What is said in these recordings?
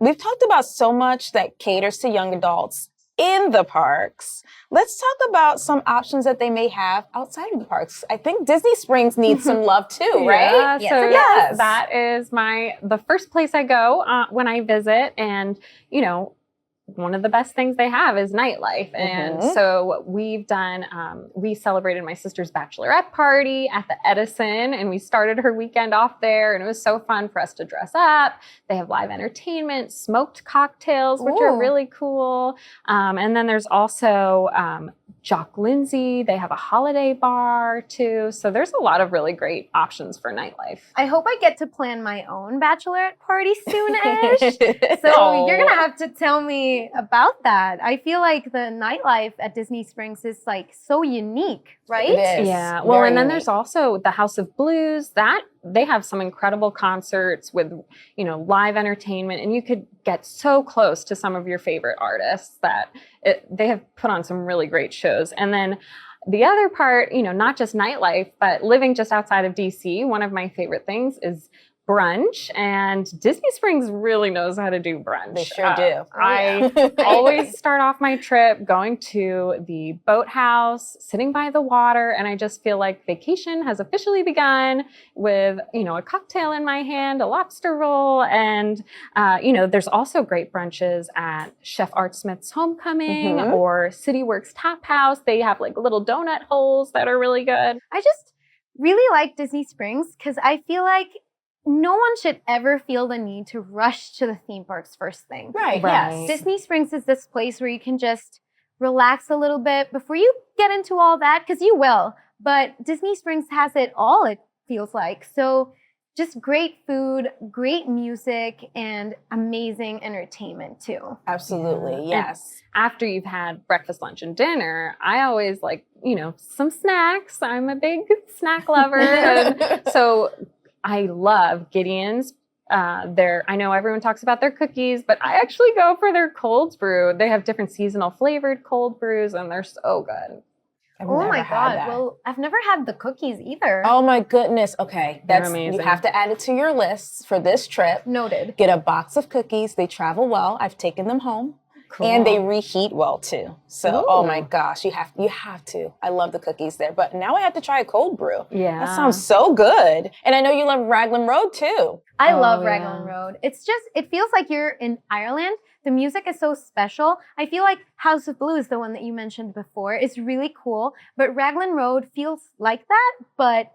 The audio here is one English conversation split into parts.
we've talked about so much that caters to young adults in the parks. Let's talk about some options that they may have outside of the parks. I think Disney Springs needs some love too, right? Yeah, so yes. That is the first place I go when I visit. And, one of the best things they have is nightlife. And so we've done, we celebrated my sister's bachelorette party at the Edison, and we started her weekend off there, and it was so fun for us to dress up. They have live entertainment, smoked cocktails, which are really cool. And then there's also Jock Lindsay. They have a holiday bar too. So there's a lot of really great options for nightlife. I hope I get to plan my own bachelorette party soon-ish. So you're going to have to tell me about that. I feel like the nightlife at Disney Springs is like so unique, right? It is. Yeah. Well, and then there's also the House of Blues. That they have some incredible concerts with, live entertainment, and you could get so close to some of your favorite artists that they have put on some really great shows. And then the other part, not just nightlife, but living just outside of DC, one of my favorite things is brunch, and Disney Springs really knows how to do brunch. They sure do. I always start off my trip going to the boathouse, sitting by the water, and I just feel like vacation has officially begun with, a cocktail in my hand, a lobster roll, and, there's also great brunches at Chef Art Smith's Homecoming or City Works Tap House. They have like little donut holes that are really good. I just really like Disney Springs because I feel like no one should ever feel the need to rush to the theme parks first thing. Right. Yes. Disney Springs is this place where you can just relax a little bit before you get into all that, because you will. But Disney Springs has it all, it feels like. So just great food, great music, and amazing entertainment too. Absolutely. Yes. And after you've had breakfast, lunch, and dinner, I always like, some snacks. I'm a big snack lover. And so I love Gideon's. I know everyone talks about their cookies, but I actually go for their cold brew. They have different seasonal flavored cold brews, and they're so good. Oh my God. Well, I've never had the cookies either. Oh my goodness. Okay. They're amazing. You have to add it to your list for this trip. Noted. Get a box of cookies. They travel well. I've taken them home. Cool. And they reheat well too. So, oh my gosh, you have to. I love the cookies there. But now I have to try a cold brew. Yeah. That sounds so good. And I know you love Raglan Road too. I love Raglan Road. It's just, it feels like you're in Ireland. The music is so special. I feel like House of Blues, the one that you mentioned before, is really cool. But Raglan Road feels like that, but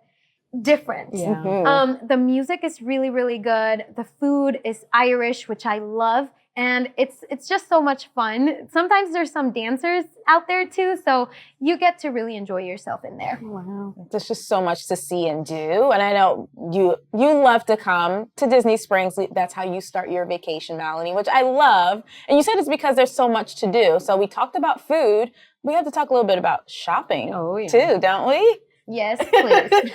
different. Yeah. The music is really, really good. The food is Irish, which I love. And it's just so much fun. Sometimes there's some dancers out there too, so you get to really enjoy yourself in there. Wow. There's just so much to see and do. And I know you love to come to Disney Springs. That's how you start your vacation, Melanie, which I love. And you said it's because there's so much to do. So we talked about food. We have to talk a little bit about shopping too, don't we? Yes, please.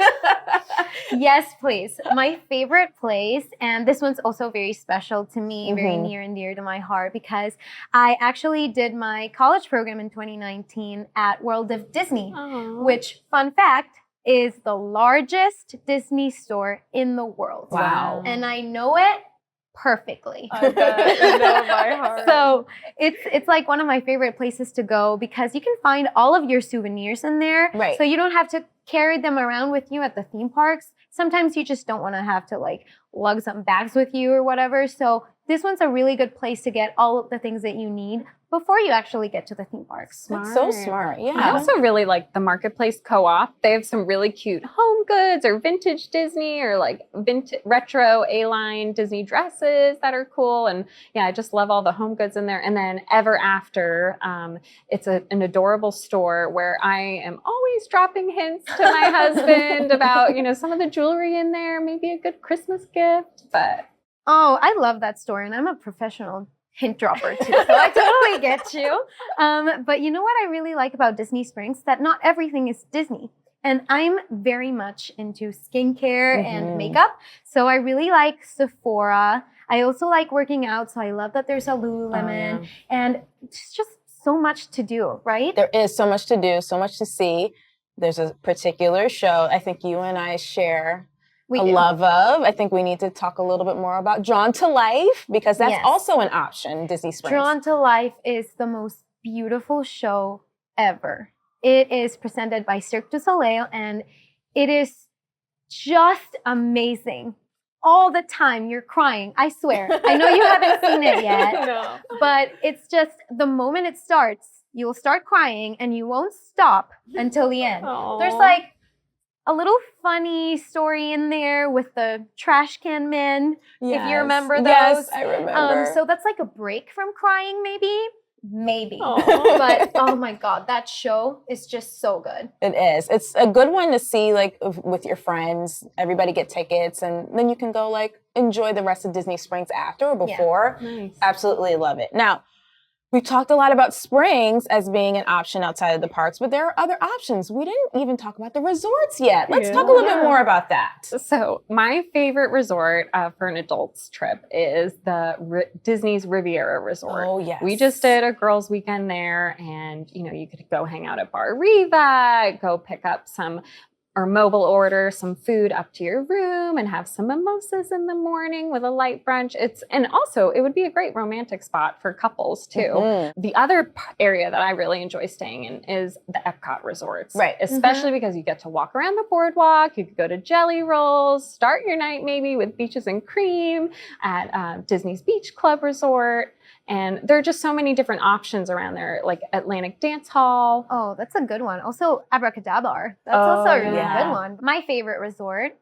Yes, please. My favorite place, and this one's also very special to me, very near and dear to my heart, because I actually did my college program in 2019 at World of Disney, which, fun fact, is the largest Disney store in the world. Wow. And I know it perfectly. I bet. I know by heart. So it's like one of my favorite places to go because you can find all of your souvenirs in there. Right. So you don't have to carry them around with you at the theme parks. Sometimes you just don't want to have to like lug some bags with you or whatever. So this one's a really good place to get all of the things that you need before you actually get to the theme parks. That's so smart. Yeah. I also really like the Marketplace Co-op. They have some really cute home goods or vintage Disney or like vintage retro A-line Disney dresses that are cool. And yeah, I just love all the home goods in there. And then Ever After, it's an adorable store where I am always dropping hints to my husband about, some of the jewelry in there, maybe a good Christmas gift. But oh, I love that store, and I'm a professional hint dropper too, so I totally get you. But you know what I really like about Disney Springs? That not everything is Disney. And I'm very much into skincare and makeup, so I really like Sephora. I also like working out, so I love that there's a Lululemon, and it's just so much to do, right? There is so much to do, so much to see. There's a particular show I think you and I share a love of. I think we need to talk a little bit more about Drawn to Life, because that's also an option, Disney Springs. Drawn to Life is the most beautiful show ever. It is presented by Cirque du Soleil, and it is just amazing. All the time you're crying, I swear. I know you haven't seen it yet, No. but it's just the moment it starts, you'll start crying and you won't stop until the end. Aww. There's like a little funny story in there with the trash can men, if you remember those. Yes, I remember. So that's like a break from crying, maybe. Aww. But oh my God, that show is just so good. It is. It's a good one to see, like, with your friends. Everybody get tickets, and then you can go, like, enjoy the rest of Disney Springs after or before. Nice. Absolutely love it. Now, we talked a lot about Springs as being an option outside of the parks, but there are other options. We didn't even talk about the resorts yet. Let's talk a little bit more about that. So my favorite resort for an adults trip is the Disney's Riviera Resort. Oh, yes. We just did a girls' weekend there, and you could go hang out at Bar Riva, go pick up some or mobile order some food up to your room and have some mimosas in the morning with a light brunch. And also it would be a great romantic spot for couples too. Mm-hmm. The other area that I really enjoy staying in is the Epcot resorts. Right. Especially because you get to walk around the boardwalk, you could go to Jelly Rolls, start your night maybe with Beaches and Cream at Disney's Beach Club Resort. And there are just so many different options around there, like Atlantic Dance Hall. Oh, that's a good one. Also, Abracadabra. That's also a really good one. My favorite resort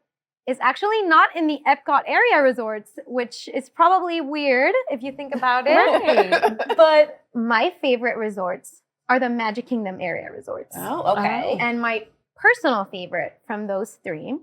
is actually not in the Epcot area resorts, which is probably weird if you think about it. Right. But my favorite resorts are the Magic Kingdom area resorts. Oh, okay. And my personal favorite from those three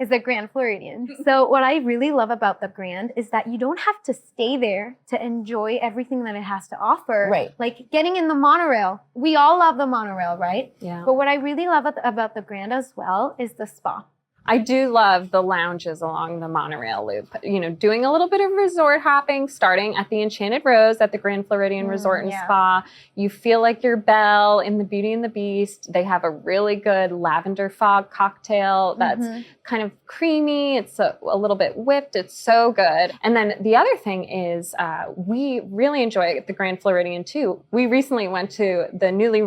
is the Grand Floridian. So what I really love about the Grand is that you don't have to stay there to enjoy everything that it has to offer. Right. Like getting in the monorail. We all love the monorail, right? Yeah. But what I really love about the Grand as well is the spa. I do love the lounges along the monorail loop. Doing a little bit of resort hopping, starting at the Enchanted Rose at the Grand Floridian Resort and Spa. You feel like you're Belle in the Beauty and the Beast. They have a really good lavender fog cocktail that's kind of creamy. It's a little bit whipped. It's so good. And then the other thing is we really enjoy the Grand Floridian too. We recently went to the newly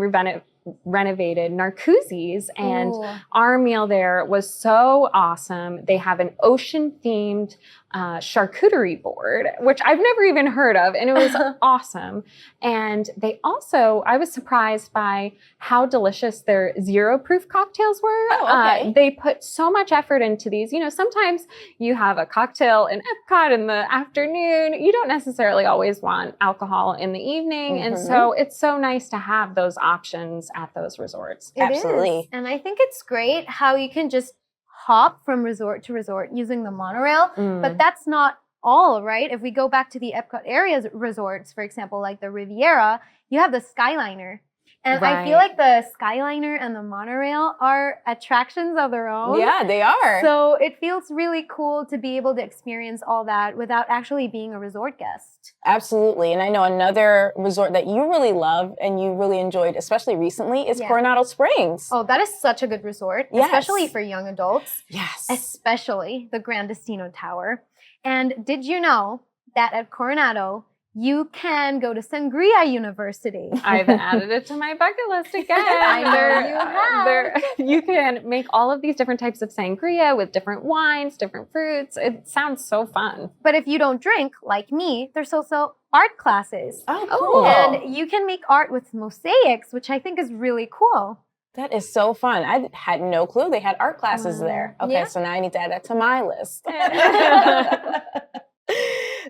renovated Narcoossee's, and our meal there was so awesome. They have an ocean-themed charcuterie board, which I've never even heard of, and it was awesome. And they also, I was surprised by how delicious their zero-proof cocktails were. Oh, okay. They put so much effort into these. Sometimes you have a cocktail in Epcot in the afternoon. You don't necessarily always want alcohol in the evening, and so it's so nice to have those options at those resorts. Absolutely. It is. And I think it's great how you can just hop from resort to resort using the monorail, but that's not all, right? If we go back to the Epcot area resorts, for example, like the Riviera, you have the Skyliner. And I feel like the Skyliner and the monorail are attractions of their own. Yeah, they are. So it feels really cool to be able to experience all that without actually being a resort guest. Absolutely. And I know another resort that you really love and you really enjoyed, especially recently, is Coronado Springs. Oh, that is such a good resort, especially for young adults. Yes. Especially the Gran Destino Tower. And did you know that at Coronado, you can go to Sangria University? I've added it to my bucket list again. I know you have. You can make all of these different types of sangria with different wines, different fruits. It sounds so fun. But if you don't drink, like me, there's also art classes. Oh, cool. And you can make art with mosaics, which I think is really cool. That is so fun. I had no clue they had art classes there. Okay, so now I need to add that to my list.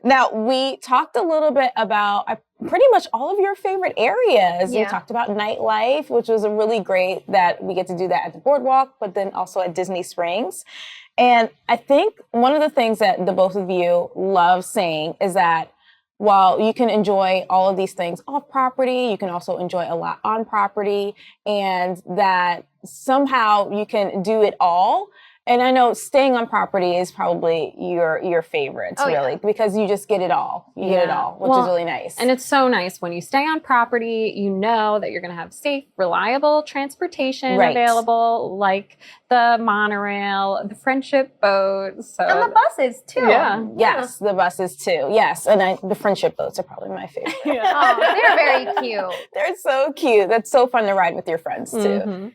Now, we talked a little bit about pretty much all of your favorite areas. We talked about Nightlife, which was a really great that we get to do that at the boardwalk, but then also at Disney Springs. And I think one of the things that the both of you love saying is that while you can enjoy all of these things off property, you can also enjoy a lot on property, and that somehow you can do it all And I know staying on property is probably your favorites, really, because you just get it all. You get it all, which is really nice. And it's so nice when you stay on property, you know that you're going to have safe, reliable transportation available, like the monorail, the friendship boat. So. And the buses, too. Yeah. Yes, the buses, too. Yes, and the friendship boats are probably my favorite. Oh, they're very cute. They're so cute. That's so fun to ride with your friends, too.